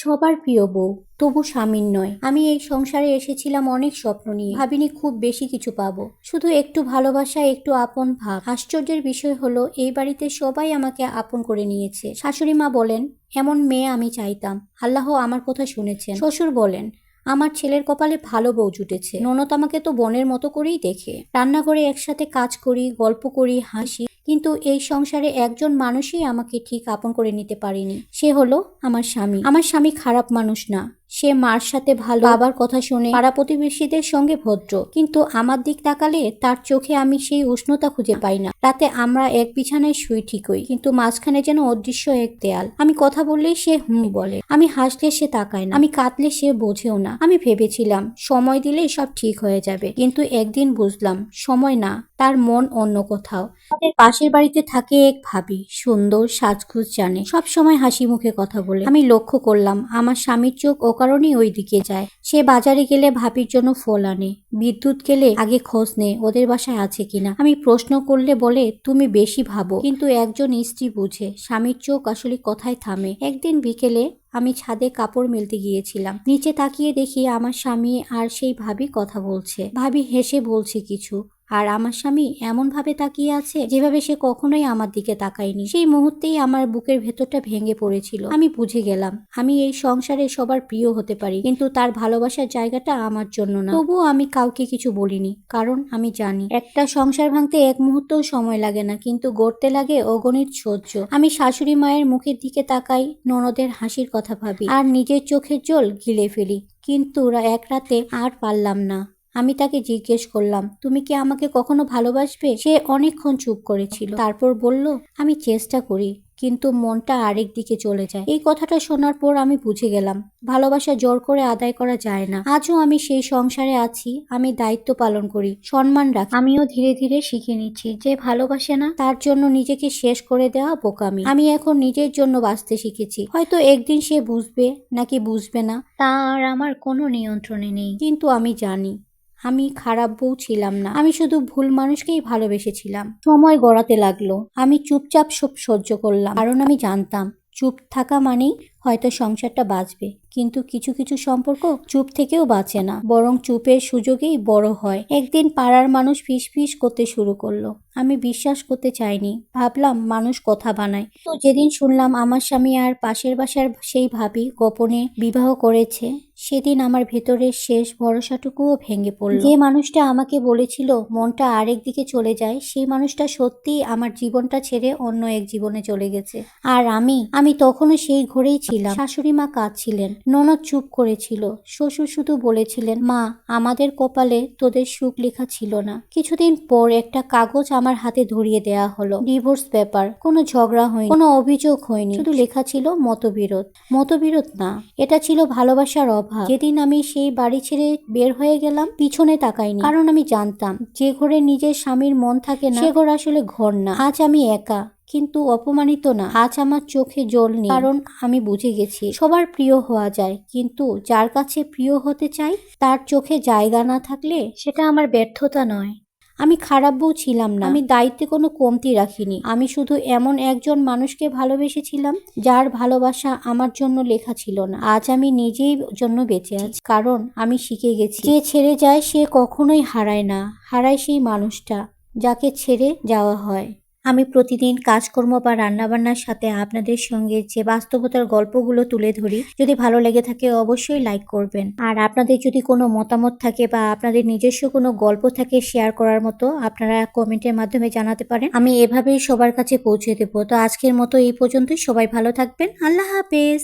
সবার প্রিয় বউ, তবু স্বামীর নয়। আমি এই সংসারে এসেছিলাম অনেক স্বপ্ন নিয়ে, ভাবিনি খুব বেশি কিছু পাবো, শুধু একটু ভালোবাসা, একটু আপন ভাব। আশ্চর্যের বিষয় হলো এই বাড়িতে সবাই আমাকে আপন করে নিয়েছে। শাশুড়ি মা বলেন, এমন মেয়ে আমি চাইতাম, আল্লাহ আমার কথা শুনেছেন। শ্বশুর বলেন, আমার ছেলের কপালে ভালো বউ জুটেছে। ননদ আমাকে তো বোনের মতো করেই দেখে। রান্নাঘরে একসাথে কাজ করি, গল্প করি, হাসি। কিন্তু এই সংসারে একজন মানুষই আমাকে ঠিক আপন করে নিতে পারেনি। সে হলো আমার স্বামী। আমার স্বামী খারাপ মানুষ না, সে মার সাথে ভালো, বাবার কথা শুনে, পাড়া প্রতিবেশীদের সঙ্গে ভদ্র। কিন্তু আমার দিক তাকালে তার চোখে আমি সেই উষ্ণতা খুঁজে পাই না। রাতে আমরা এক বিছানায় শুই ঠিকই, কিন্তু মাঝখানে যেন অদৃশ্য এক দেয়াল। আমি কথা বললেই সে বলে, আমি হাসলে সে তাকায় না, আমি কাঁদলে সে বোঝেও না। আমি ভেবেছিলাম সময় দিলেই সব ঠিক হয়ে যাবে, কিন্তু একদিন বুঝলাম সময় না, তার মন অন্য কোথাও। আমাদের পাশের বাড়িতে থাকে এক ভাবি, সুন্দর, সাজগোজ জানে, সব সময় হাসি মুখে কথা বলে। আমি লক্ষ্য করলাম আমার স্বামীর চোখ ও কারণেই ওই দিকে যায়। সে বাজারে গেলে ভাবির জন্য ফল আনে, বিদ্যুৎ গেলে আগে খোঁজ নেয় ওদের বাসায় আছে কিনা। আমি প্রশ্ন করলে বলে, তুমি বেশি ভাবো। কিন্তু একজন স্ত্রী বুঝে স্বামীর চোখ আসলে কথায় থামে। একদিন বিকেলে আমি ছাদে কাপড় মেলতে গিয়েছিলাম, নিচে তাকিয়ে দেখি আমার স্বামী আর সেই ভাবি কথা বলছে। ভাবি হেসে বলছে কিছু, আর আমার স্বামী এমন ভাবে তাকিয়ে আছে যেভাবে সে কখনোই আমার দিকে তাকায়নি। সেই মুহূর্তেই আমার বুকের ভেতরটা ভেঙে পড়েছিল। আমি বুঝে গেলাম আমি এই সংসারে সবার প্রিয় হতে পারি, কিন্তু তার ভালোবাসার জায়গাটা আমার জন্য না। তবুও আমি কাউকে কিছু বলিনি, কারণ আমি জানি একটা সংসার ভাঙতে এক মুহূর্তও সময় লাগে না, কিন্তু গড়তে লাগে অগণিত সহ্য। আমি শাশুড়ি মায়ের মুখের দিকে তাকাই, ননদের হাসির কথা ভাবি, আর নিজের চোখের জল গিলে ফেলি। কিন্তু এক রাতে আর পারলাম না। আমি তাকে জিজ্ঞেস করলাম, তুমি কি আমাকে কখনো ভালোবাসবে? সে অনেকক্ষণ চুপ করেছিল, তারপর বলল, আমি চেষ্টা করি, কিন্তু মনটা আরেক দিকে চলে যায়। এই কথাটা শোনার পর আমি বুঝে গেলাম ভালোবাসা জোর করে আদায় করা যায় না। আজও আমি সেই সংসারে আছি, আমি দায়িত্ব পালন করি, সম্মান রাখি। আমিও ধীরে ধীরে শিখে নিচ্ছি যে ভালোবাসে না তার জন্য নিজেকে শেষ করে দেওয়া বোকামি। আমি এখন নিজের জন্য বাঁচতে শিখেছি। হয়তো একদিন সে বুঝবে নাকি বুঝবে না, তা আর আমার কোনো নিয়ন্ত্রণে নেই। কিন্তু আমি জানি আমি খারাপ বউ ছিলাম না, আমি শুধু ভুল মানুষকেই ভালোবেসেছিলাম। সময় গড়াতে লাগলো, আমি চুপচাপ সব সহ্য করলাম, কারণ আমি জানতাম চুপ থাকা মানেই হয়তো সংসারটা বাঁচবে। কিন্তু কিছু কিছু সম্পর্ক চুপ থেকেও বাঁচে না, বরং চুপের সুযোগেই বড় হয়। একদিন পাড়ার মানুষ ফিসফিস করতে শুরু করলো। আমি বিশ্বাস করতে চাইনি, ভাবলাম মানুষ কথা বানায়। তো যেদিন শুনলাম আমার স্বামী আর পাশের বাসার সেই ভাবি গোপনে বিবাহ করেছে, সেদিন আমার ভেতরের শেষ ভরসাটুকুও ভেঙে পড়ল। যে মানুষটা আমাকে বলেছিল মনটা আরেক দিকে চলে যায়, সেই মানুষটা সত্যিই আমার জীবনটা ছেড়ে অন্য এক জীবনে চলে গেছে। আর আমি তখনও সেই ঘরেই ছিলাম। শাশুড়ি মা কাঁদছিলেন, ননদ চুপ করেছিল, শ্বশুর শুধু বলেছিলেন, মা আমাদের কপালে তোদের সুখ লেখা ছিল না। কিছুদিন পর একটা কাগজ আমার হাতে ধরিয়ে দেয়া হলো, ডিভোর্স পেপার। কোনো ঝগড়া হয়নি, কোনো অভিযোগ হয়নি, শুধু লেখা ছিল মতবিরোধ। মতবিরোধ না, এটা ছিল ভালোবাসার অভাব। যেদিন আমি সেই বাড়ি ছেড়ে বের হয়ে গেলাম, পিছনে তাকাইনি, কারণ আমি জানতাম যে ঘরে নিজের স্বামীর মন থাকে না, সে ঘর আসলে ঘর না। আজ আমি একা, কিন্তু অপমানিত না। আজ আমার চোখে জল নেই, কারণ আমি বুঝে গেছি সবার প্রিয় হওয়া যায়, কিন্তু যার কাছে প্রিয় হতে চাই তার চোখে জায়গা না থাকলে সেটা আমার ব্যর্থতা নয়। আমি খারাপ বউ ছিলাম না, আমি দায়িত্বে কোনো কমতি রাখিনি। আমি শুধু এমন একজন মানুষকে ভালোবেসেছিলাম যার ভালোবাসা আমার জন্য লেখা ছিল না। আজ আমি নিজেই জন্য বেঁচে আছি, কারণ আমি শিখে গেছি যে ছেড়ে যায় সে কখনোই হারায় না, হারায় সেই মানুষটা যাকে ছেড়ে যাওয়া হয়। আমি প্রতিদিন কাজকর্ম বা রান্নাবান্নার সাথে আপনাদের সঙ্গে যে বাস্তবতার গল্পগুলো তুলে ধরি, যদি ভালো লেগে থাকে অবশ্যই লাইক করবেন। আর আপনাদের যদি কোনো মতামত থাকে বা আপনাদের নিজস্ব কোনো গল্প থাকে শেয়ার করার মতো, আপনারা কমেন্টের মাধ্যমে জানাতে পারেন। আমি এভাবেই সবার কাছে পৌঁছে দেবো। তো আজকের মতো এই পর্যন্তই। সবাই ভালো থাকবেন। আল্লাহ হাফেজ।